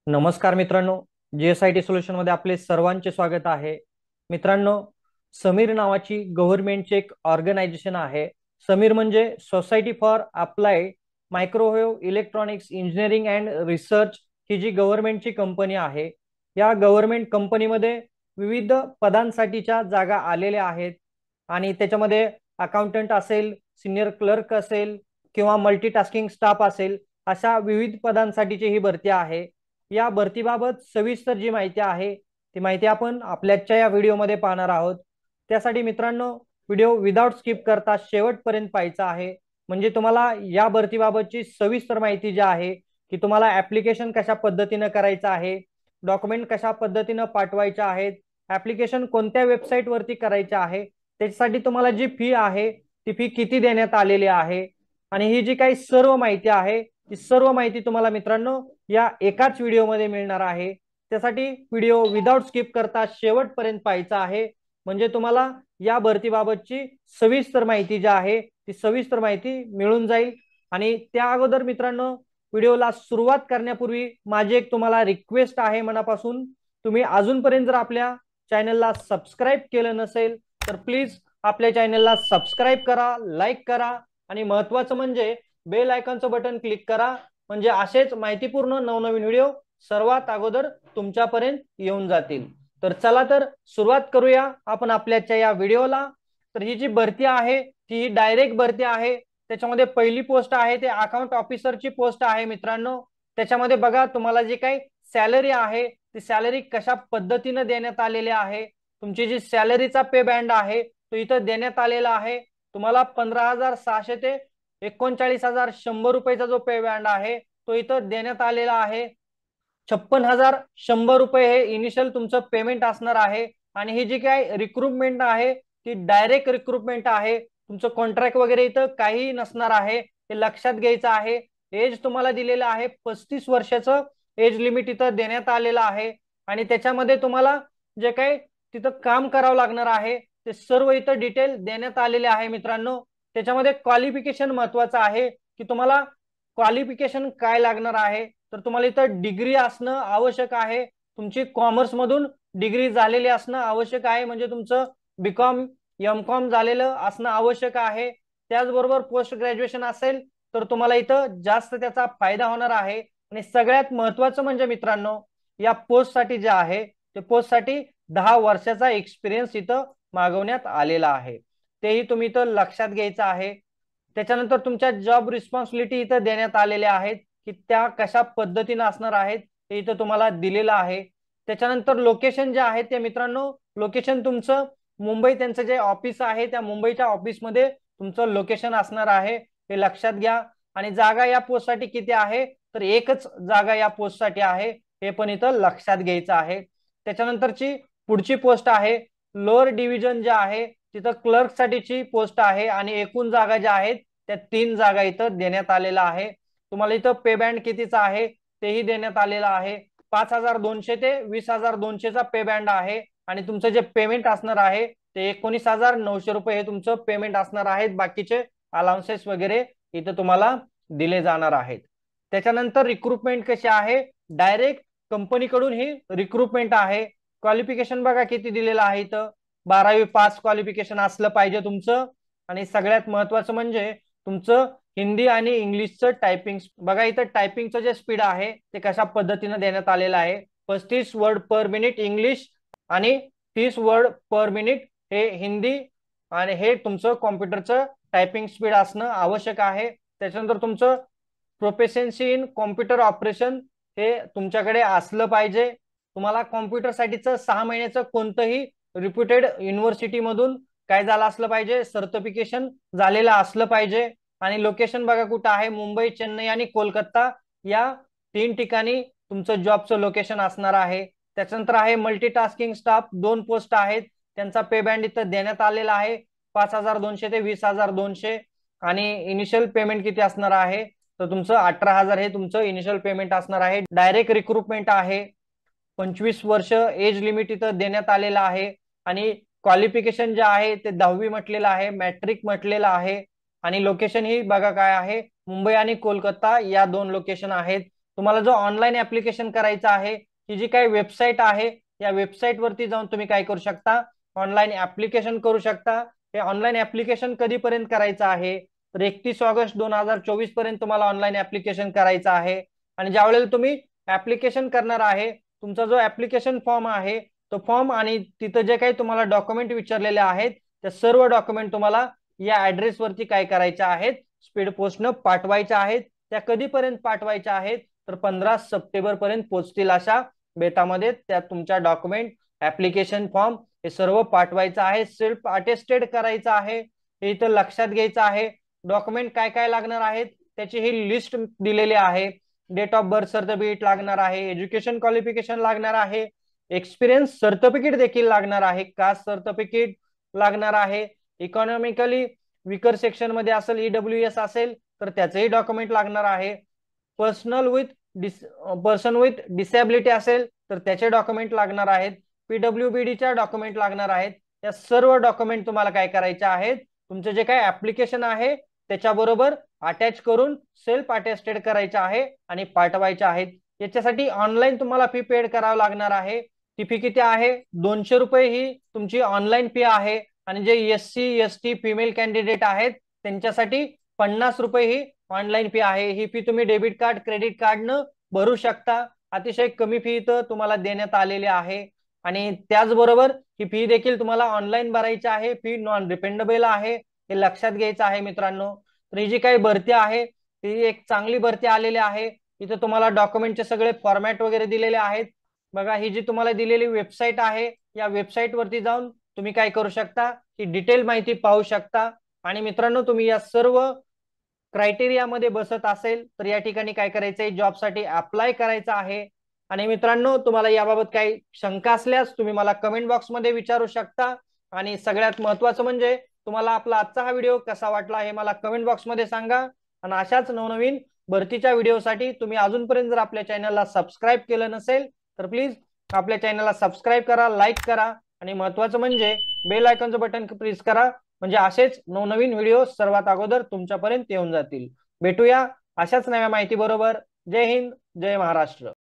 नमस्कार मित्रांनो, जीएसआयटी सोल्युशन मध्ये आपले सर्वांचे स्वागत आहे. मित्रांनो, समीर नावाची गव्हर्नमेंटची एक ऑर्गनायझेशन आहे. समीर म्हणजे society for applied microwave electronics engineering and research ही जी गव्हर्नमेंटची कंपनी आहे. या गव्हर्नमेंट कंपनीमध्ये विविध पदांसाठीच्या जागा आलेल्या आहेत आणि त्याच्यामध्ये अकाउंटंट असेल, सिनियर क्लर्क असेल किंवा मल्टीटास्किंग स्टाफ असेल, अशा विविध पदांसाठीची ही भरती आहे. या भरतीबाबत सविस्तर जी माहिती आहे ती माहिती आपण आपल्याच्या या व्हिडिओमध्ये पाहणार आहोत. त्यासाठी मित्रांनो, व्हिडिओ विदाउट स्किप करता शेवटपर्यंत पाहायचा आहे, म्हणजे तुम्हाला या भरतीबाबतची सविस्तर माहिती जी आहे की तुम्हाला ऍप्लिकेशन कशा पद्धतीने करायचं आहे, डॉक्युमेंट कशा पद्धतीने पाठवायचे आहेत, ऍप्लिकेशन कोणत्या वेबसाईट वरती करायचे आहे, त्याच्यासाठी तुम्हाला जी फी आहे ती फी किती देण्यात आलेली आहे, आणि ही जी काही सर्व माहिती आहे ती सर्व माहिती तुम्हाला मित्रांनो या एकाच व्हिडिओमध्ये मिळणार आहे. त्यासाठी व्हिडिओ विदाउट स्किप करता शेवटपर्यंत पाहायचा आहे, म्हणजे तुम्हाला या भरतीबाबतची सविस्तर माहिती जी आहे ती सविस्तर माहिती मिळून जाईल. आणि त्या अगोदर मित्रांनो, व्हिडिओला सुरुवात करण्यापूर्वी माझी एक तुम्हाला रिक्वेस्ट आहे मनापासून, तुम्ही अजूनपर्यंत जर आपल्या चॅनलला सबस्क्राईब केलं नसेल तर प्लीज आपल्या चॅनलला सबस्क्राईब करा, लाईक करा आणि महत्वाचं म्हणजे बेल आयकॉनचं बटन क्लिक करा, म्हणजे असेच माहितीपूर्ण नवनवीन व्हिडिओ सर्वात अगोदर तुमच्यापर्यंत येऊन जातील. तर चला तर सुरुवात करूया आपण आपल्याच्या या व्हिडिओला. तर ही जी भरती आहे ती डायरेक्ट भरती आहे. त्याच्यामध्ये पहिली पोस्ट आहे ते अकाउंट ऑफिसरची पोस्ट आहे मित्रांनो. त्याच्यामध्ये बघा तुम्हाला जी काही सॅलरी आहे ती सॅलरी कशा पद्धतीने देण्यात आलेली आहे. तुमची जी सॅलरीचा पे बँड आहे तो इथं देण्यात आलेला आहे. तुम्हाला 15,600 ते 39,100 रुपयेचा जो पे बँड आहे तो इथं देण्यात आलेला आहे. 56,100 रुपये हे इनिशियल तुमचं पेमेंट असणार आहे. आणि ही जी काय रिक्रुटमेंट आहे ती डायरेक्ट रिक्रुटमेंट आहे. तुमचं कॉन्ट्रॅक्ट वगैरे इथं काही नसणार आहे, हे लक्षात घ्यायचं आहे. एज तुम्हाला दिलेलं आहे 35 वर्षाचं एज लिमिट इथं देण्यात आलेलं आहे. आणि त्याच्यामध्ये तुम्हाला जे काही तिथं काम करावं लागणार आहे ते सर्व इथं डिटेल देण्यात आलेले आहे मित्रांनो. त्याच्यामध्ये क्वालिफिकेशन महत्वाचं आहे की तुम्हाला क्वालिफिकेशन काय लागणार आहे. तर तुम्हाला इथं डिग्री असणं आवश्यक आहे. तुमची कॉमर्स मधून डिग्री झालेली असणं आवश्यक आहे, म्हणजे तुमचं बीकॉम एमकॉम झालेलं असणं आवश्यक आहे. त्याचबरोबर पोस्ट ग्रॅज्युएशन असेल तर तुम्हाला इथं जास्त त्याचा फायदा होणार आहे. आणि सगळ्यात महत्वाचं म्हणजे मित्रांनो, या पोस्टसाठी जे आहे ते पोस्टसाठी 10 वर्षाचा एक्सपिरियन्स इथं मागवण्यात आलेला आहे. तेही तुम्ही इथं लक्षात घ्यायचं आहे. त्याच्यानंतर तुमच्या जॉब रिस्पॉन्सिबिलिटी इथं देण्यात आलेल्या आहेत की त्या कशा पद्धतीने असणार आहेत ते इथं तुम्हाला दिलेलं आहे. त्याच्यानंतर लोकेशन जे आहे ते मित्रांनो, लोकेशन तुमचं मुंबई, त्यांचं जे ऑफिस आहे त्या मुंबईच्या ऑफिसमध्ये तुमचं लोकेशन असणार आहे, हे लक्षात घ्या. आणि जागा या पोस्टसाठी किती आहे, तर एकच जागा या पोस्टसाठी आहे, हे पण इथं लक्षात घ्यायचं आहे. त्याच्यानंतरची पुढची पोस्ट आहे लोअर डिव्हिजन जे आहे तिथं क्लर्क साठीची पोस्ट आहे आणि एकूण जागा ज्या आहेत त्या 3 जागा इथं देण्यात आलेला आहे. तुम्हाला इथं पे बँड कितीचा आहे तेही देण्यात आलेलं आहे. 5,200 ते 20,200चा पे बँड आहे. आणि तुमचं जे पेमेंट असणार आहे ते 19,900 रुपये हे तुमचं पेमेंट असणार आहे. बाकीचे अलाउन्सेस वगैरे इथं तुम्हाला दिले जाणार आहेत. त्याच्यानंतर रिक्रुटमेंट कशी आहे, डायरेक्ट कंपनीकडून ही रिक्रुटमेंट आहे. क्वालिफिकेशन बघा किती दिलेलं आहे इथं, 12वी पास क्वालिफिकेशन असलं पाहिजे तुमचं. आणि सगळ्यात महत्वाचं म्हणजे तुमचं हिंदी आणि इंग्लिशचं टायपिंग बघा, इथं टायपिंगचं जे स्पीड आहे ते कशा पद्धतीने देण्यात आलेलं आहे. 35 वर्ड पर मिनिट इंग्लिश आणि 30 वर्ड पर मिनिट हे हिंदी, आणि हे तुमचं कॉम्प्युटरचं टायपिंग स्पीड असणं आवश्यक आहे. त्याच्यानंतर तुमचं प्रोफेशन्सी इन कॉम्प्युटर ऑपरेशन हे तुमच्याकडे असलं पाहिजे. तुम्हाला कॉम्प्युटर साठीचं 6 महिन्याचं कोणतंही रिप्युटेड युनिव्हर्सिटी मधून काय झालं असलं पाहिजे, सर्टिफिकेशन झालेलं असलं पाहिजे. आणि लोकेशन बघा कुठं आहे, मुंबई, चेन्नई आणि कोलकाता या 3 ठिकाणी तुमचं जॉबचं लोकेशन असणार आहे. त्याच्यानंतर आहे मल्टीटास्किंग स्टाफ, 2 पोस्ट आहेत, त्यांचा पे बँड इथं देण्यात आलेला आहे 5,200 ते 20,200. आणि इनिशियल पेमेंट किती असणार आहे, तर तुमचं 18,000 हे तुमचं इनिशियल पेमेंट असणार आहे. डायरेक्ट रिक्रुटमेंट आहे. 25 वर्ष एज लिमिट इथं देण्यात आलेलं आहे. आणि क्वालिफिकेशन जे आहे ते 10वी म्हटलेलं आहे, मॅट्रिक म्हटलेलं आहे. आणि लोकेशन ही बघा काय आहे, मुंबई आणि कोलकाता या 2 लोकेशन आहेत. तुम्हाला जो ऑनलाईन ऍप्लिकेशन करायचं आहे, ही जी काही वेबसाईट आहे, या वेबसाईट वरती जाऊन तुम्ही काय करू शकता, ऑनलाईन ऍप्लिकेशन करू शकता. हे ऑनलाईन ऍप्लिकेशन कधीपर्यंत करायचं आहे, तर 31 ऑगस्ट 2024 पर्यंत तुम्हाला ऑनलाईन ऍप्लिकेशन करायचं आहे. आणि ज्या वेळेला तुम्ही ऍप्लिकेशन करणार आहे, तुमचा जो ऍप्लिकेशन फॉर्म आहे, तो फॉर्म आणि तिथं जे काही तुम्हाला डॉक्युमेंट विचारलेले आहेत, त्या सर्व डॉक्युमेंट तुम्हाला या ऍड्रेस वरती काय करायच्या आहेत, स्पीड पोस्टनं पाठवायच्या आहेत. त्या कधीपर्यंत पाठवायच्या आहेत, तर 15 सप्टेंबर पर्यंत पोहोचतील अशा बेतामध्ये त्या तुमच्या डॉक्युमेंट, ऍप्लिकेशन फॉर्म हे सर्व पाठवायचं आहे. सेल्फ अटेस्टेड करायचं आहे, हे इथं लक्षात घ्यायचं आहे. डॉक्युमेंट काय काय लागणार आहेत त्याची ही लिस्ट दिलेली आहे. डेट ऑफ बर्थ सर्टिफिकेट लागणार आहे, एज्युकेशन क्वालिफिकेशन लागणार आहे, एक्सपिरियन्स सर्टिफिकेट देखील लागणार आहे, कास्ट सर्टिफिकेट लागणार आहे, इकॉनॉमिकली विकर सेक्शन मध्ये असेल, ईडब्ल्यूएस असेल तर त्याचेही डॉक्युमेंट लागणार आहे. पर्सन विथ डिसेबिलिटी असेल तर त्याचे डॉक्युमेंट लागणार आहेत. पीडब्ल्यूबीडीच्या डॉक्युमेंट लागणार आहेत. या सर्व डॉक्युमेंट तुम्हाला काय करायचे आहेत, तुमचे जे काही ऍप्लिकेशन आहे त्याच्याबरोबर अटॅच करून सेल्फ अटेस्टेड करायचे आहे आणि पाठवायचे आहेत. याच्यासाठी ऑनलाईन तुम्हाला फी पेड करावं लागणार आहे. ती फी किती आहे, 200 रुपये ही तुमची ऑनलाईन फी आहे. आणि जे SC ST फिमेल कॅन्डिडेट आहेत त्यांच्यासाठी 50 रुपये ही ऑनलाईन फी आहे. ही फी तुम्ही डेबिट कार्ड, क्रेडिट कार्डनं भरू शकता. अतिशय कमी फी इथं तुम्हाला देण्यात आलेली आहे. आणि त्याचबरोबर ही फी देखील तुम्हाला ऑनलाईन भरायची आहे. फी नॉन रिफंडेबल आहे, हे लक्षात घ्यायचं आहे मित्रांनो. तर ही जी काही भरती आहे ती एक चांगली भरती आलेली आहे. इथं तुम्हाला डॉक्युमेंटचे सगळे फॉर्मॅट वगैरे दिलेले आहेत. बघा, ही जी तुम्हाला दिलेली वेबसाईट आहे, या वेबसाईट वरती जाऊन तुम्ही काय करू शकता, ही डिटेल माहिती पाहू शकता. आणि मित्रांनो, तुम्ही या सर्व क्रायटेरियामध्ये बसत असेल तर या ठिकाणी काय करायचंय, जॉबसाठी अप्लाय करायचं आहे. आणि मित्रांनो, तुम्हाला याबाबत काही शंका असल्यास तुम्ही मला कमेंट बॉक्समध्ये विचारू शकता. आणि सगळ्यात महत्त्वाचं म्हणजे तुम्हाला आपला आजचा हा व्हिडिओ कसा वाटला हे मला कमेंट बॉक्समध्ये सांगा. आणि अशाच नवनवीन भरतीच्या व्हिडिओसाठी तुम्ही अजूनपर्यंत जर आपल्या चॅनलला सबस्क्राईब केलं नसेल तर प्लीज आपल्या चॅनलला सबस्क्राईब करा, लाईक करा आणि महत्त्वाचं म्हणजे बेल आयकॉनचं बटन प्रेस करा, म्हणजे असेच नवनवीन व्हिडिओ सर्वात अगोदर तुमच्यापर्यंत येऊन जातील. भेटूया अशाच नव्या माहिती बरोबर. जय हिंद, जय महाराष्ट्र.